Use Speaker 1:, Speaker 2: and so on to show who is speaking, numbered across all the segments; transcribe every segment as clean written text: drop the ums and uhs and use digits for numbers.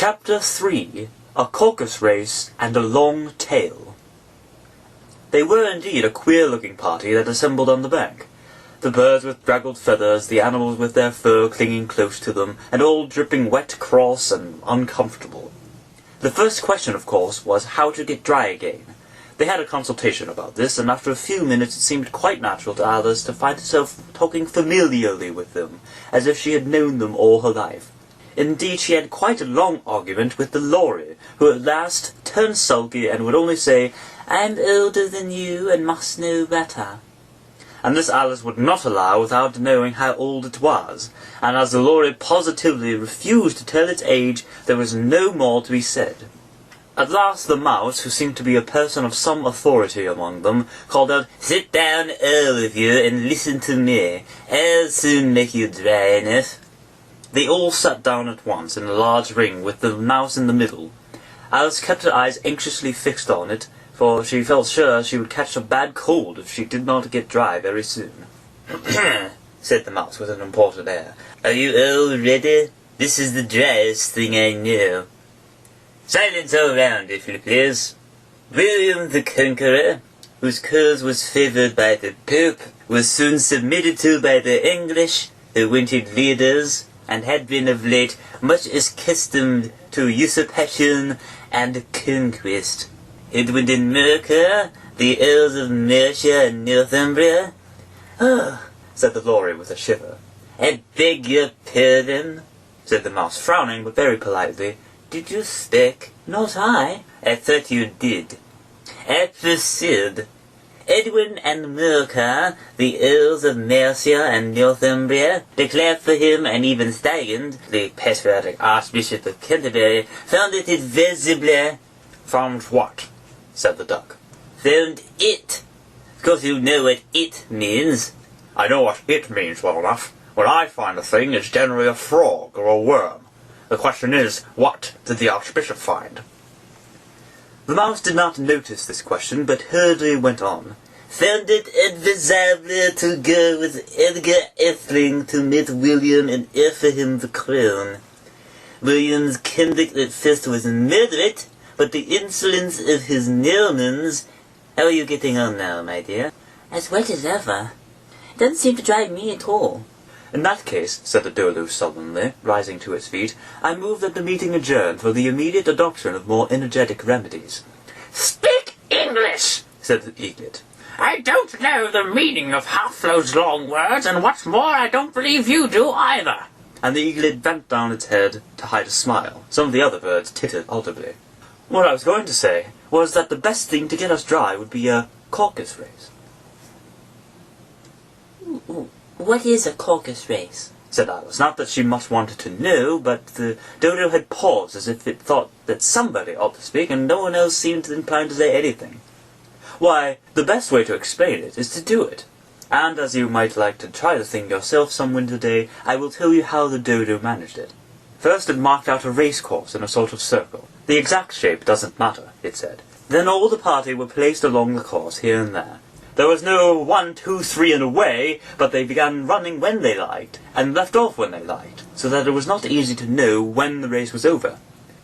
Speaker 1: Chapter 3. A Caucus-Race and a Long Tail. They were indeed a queer-looking party that assembled on the bank. The birds with draggled feathers, the animals with their fur clinging close to them, and all dripping wet, cross, and uncomfortable. The first question, of course, was how to get dry again. They had a consultation about this, and after a few minutes it seemed quite natural to Alice to find herself talking familiarly with them, as if she had known them all her life. Indeed, she had quite a long argument with the lorry, who at last turned sulky and would only say, "I'm older than you and must know better." And this Alice would not allow without knowing how old it was, and as the lorry positively refused to tell its age, there was no more to be said. At last the mouse, who seemed to be a person of some authority among them, called out, "Sit down, all of you, and listen to me. I'll soon make you dry enough." They all sat down at once in a large ring with the mouse in the middle. Alice kept her eyes anxiously fixed on it, for she felt sure she would catch a bad cold if she did not get dry very soon. Said the mouse with an important air. "Are you all ready? This is the driest thing I know. Silence all round, if you please. William the Conqueror, whose cause was favoured by the Pope, was soon submitted to by the English, the wintered leaders, and had been of late much accustomed to usurpation and conquest. Edward and Mercia, the Earls of Mercia and Northumbria." "Oh," said the lorry with a shiver. "I beg your pardon," said the mouse, frowning but very politely. "Did you speak?" "Not I." "I thought you did. I proceed. Edwin and Mercia, the Earls of Mercia and Northumbria, declared for him, and even Stigand, the patriotic Archbishop of Canterbury, found it advisable—" "Found what?" said the duck. "Found it. Of course you know what it means." "I know what it means well enough. When I find a thing, it's generally a frog or a worm. The question is, what did the Archbishop find?" The mouse did not notice this question, but hurriedly went on. "Found it advisable to go with Edgar Atheling to meet William and offer him the crown. William's conduct at first was moderate, but the insolence of his Normans—" "How are you getting on now, my dear?" "As wet as ever. It doesn't seem to drive me at all." "In that case," said the Dodo sullenly, rising to its feet, "I move that the meeting adjourn for the immediate adoption of more energetic remedies."
Speaker 2: "Speak English,"
Speaker 1: said the eaglet.
Speaker 2: "I don't know the meaning of half those long words, and what's more, I don't believe you do either."
Speaker 1: And the eaglet bent down its head to hide a smile. Some of the other birds tittered audibly. "What I was going to say was that the best thing to get us dry would be a caucus-race."
Speaker 3: "What is a caucus-race?"
Speaker 1: said Alice. Not that she much wanted to know, but the Dodo had paused as if it thought that somebody ought to speak, and no one else seemed inclined to say anything. "Why, the best way to explain it is to do it. And as you might like to try the thing yourself some winter day, I will tell you how the Dodo managed it. First it marked out a race course in a sort of circle. The exact shape doesn't matter, it said. Then all the party were placed along the course here and there. There was no 1, 2, 3 and away, but they began running when they liked, and left off when they liked, so that it was not easy to know when the race was over.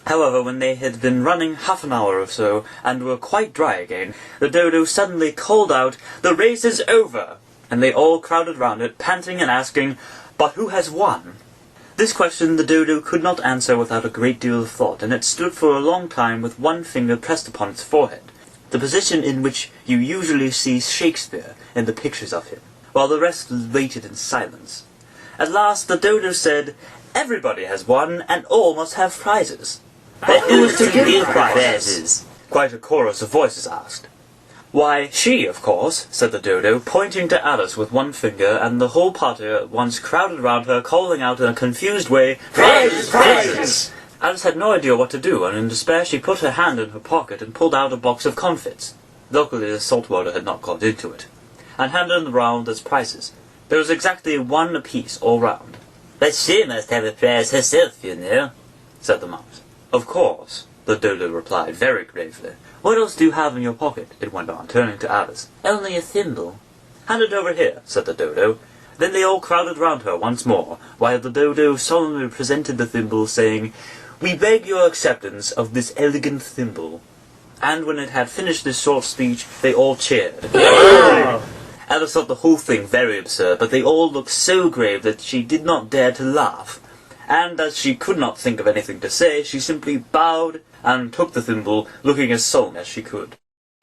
Speaker 1: However, when they had been running half an hour or so, and were quite dry again, the Dodo suddenly called out, 'The race is over!' And they all crowded round it, panting and asking, 'But who has won?' This question the Dodo could not answer without a great deal of thought, and it stood for a long time with one finger pressed upon its forehead, the position in which you usually see Shakespeare in the pictures of him, while the rest waited in silence. At last the Dodo said, 'Everybody has won, and all must have prizes.'
Speaker 2: "But who's to give prizes?"
Speaker 1: quite a chorus of voices asked. "Why, she, of course," said the Dodo, pointing to Alice with one finger, and the whole party at once crowded round her, calling out in a confused way, "Prizes! Prizes!" Alice had no idea what to do, and in despair she put her hand in her pocket and pulled out a box of comfits. Luckily the salt water had not got into it, and handed them round as prizes. There was exactly one apiece all round. "But she must have a prize herself, you know," said the mouse. "Of course," the Dodo replied very gravely. "What else do you have in your pocket?" it went on, turning to Alice.
Speaker 3: "Only a thimble."
Speaker 1: "Hand it over here," said the Dodo. Then they all crowded round her once more, while the Dodo solemnly presented the thimble, saying, "We beg your acceptance of this elegant thimble." And when it had finished this short speech, they all cheered. Alice thought the whole thing very absurd, but they all looked so grave that she did not dare to laugh. And as she could not think of anything to say, she simply bowed and took the thimble, looking as solemn as she could.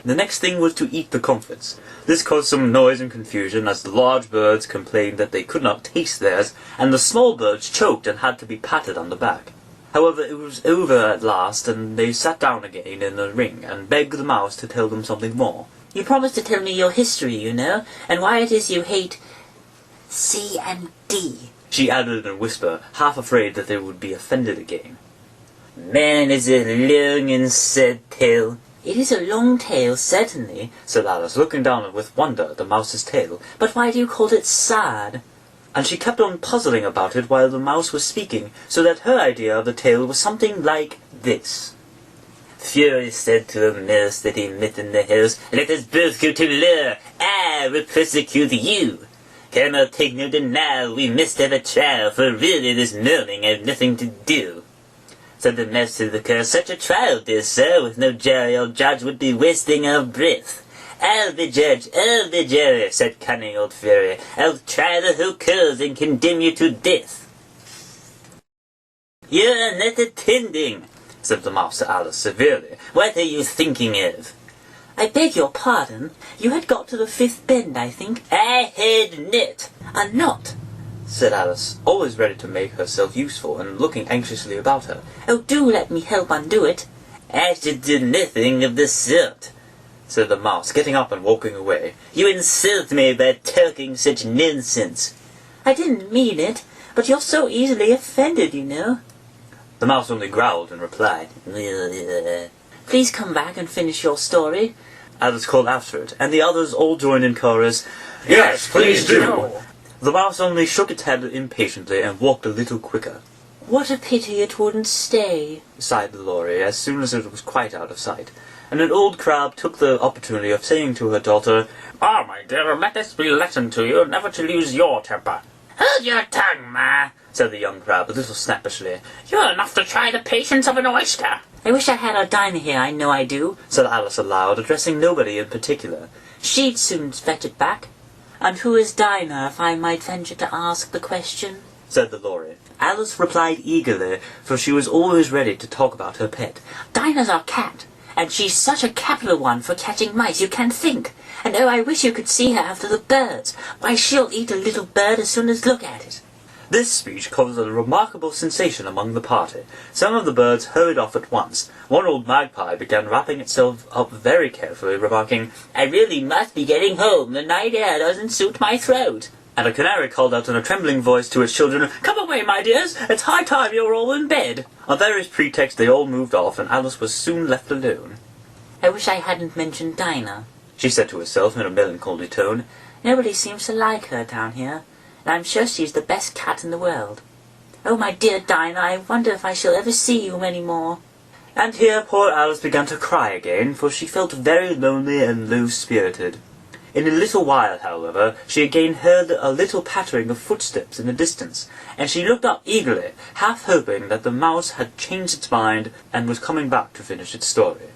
Speaker 1: The next thing was to eat the comfits. This caused some noise and confusion, as the large birds complained that they could not taste theirs, and the small birds choked and had to be patted on the back. However, it was over at last, and they sat down again in a ring and begged the mouse to tell them something more.
Speaker 3: You promised to tell me your history, you know, and why it is you hate C and D.
Speaker 1: She added in a whisper, half afraid that they would be offended again.
Speaker 3: Man is a long and sad tale. It is a long tale, certainly,
Speaker 1: said Alice, looking down with wonder at the mouse's tail.
Speaker 3: But why do you call it sad?
Speaker 1: And she kept on puzzling about it while the mouse was speaking, so that her idea of the tale was something like this. Fury said to a mouse that he met in the house, "Let us both go to law. I will prosecute you. Come, I'll take no denial. We must have a trial, for really this morning I have nothing to do." Said the mouse to the cow, "Such a trial, dear sir, with no jury or judge would be wasting our breath." "I'll be judge, I'll be jury," said cunning old Fury. "I'll try the whole cause and condemn you to death." "You're not attending," said the mouse to Alice severely. "What are you thinking of?"
Speaker 3: I beg your pardon. You had got to the fifth bend, I think.
Speaker 1: "I had not,"
Speaker 3: A knot,
Speaker 1: said Alice, always ready to make herself useful and looking anxiously about her.
Speaker 3: Oh, do let me help undo it.
Speaker 1: "I should do nothing of the sort," said the mouse, getting up and walking away. "You insult me by talking such nonsense."
Speaker 3: I didn't mean it, but you're so easily offended, you know.
Speaker 1: The mouse only growled in reply.
Speaker 3: Please come back and finish your story.
Speaker 1: Alice called after it, and the others all joined in chorus.
Speaker 2: Yes, please do.
Speaker 1: The mouse only shook its head impatiently and walked a little quicker.
Speaker 3: What a pity it wouldn't stay,
Speaker 1: sighed the lorry as soon as it was quite out of sight. And an old crab took the opportunity of saying to her daughter,
Speaker 2: "Ah, my dear, let this be a lesson to you, never to lose your temper." "Hold your tongue, Ma,"
Speaker 1: said the young crab a little snappishly.
Speaker 2: "You're enough to try the patience of an oyster."
Speaker 3: I wish I had our Dinah here, I know I do,
Speaker 1: said Alice aloud, addressing nobody in particular.
Speaker 3: She'd soon fetch it back. And who is Dinah, if I might venture to ask the question?
Speaker 1: said the lorry. Alice replied eagerly, for she was always ready to talk about her pet.
Speaker 3: Dinah's our cat, and she's such a capital one for catching mice you can't think. And oh, I wish you could see her after the birds. Why, she'll eat a little bird as soon as look at it.
Speaker 1: This speech caused a remarkable sensation among the party. Some of the birds hurried off at once. One old magpie began wrapping itself up very carefully, remarking, "I really must be getting home. The night air doesn't suit my throat." And a canary called out in a trembling voice to its children, "Come away, my dears. It's high time you're all in bed." On various pretexts they all moved off, and Alice was soon left alone.
Speaker 3: I wish I hadn't mentioned Dinah,
Speaker 1: she said to herself in a melancholy tone.
Speaker 3: Nobody seems to like her down here, and I'm sure she's the best cat in the world. Oh, my dear Dinah, I wonder if I shall ever see you any more.
Speaker 1: And here poor Alice began to cry again, for she felt very lonely and low-spirited. In a little while, however, she again heard a little pattering of footsteps in the distance, and she looked up eagerly, half hoping that the mouse had changed its mind and was coming back to finish its story.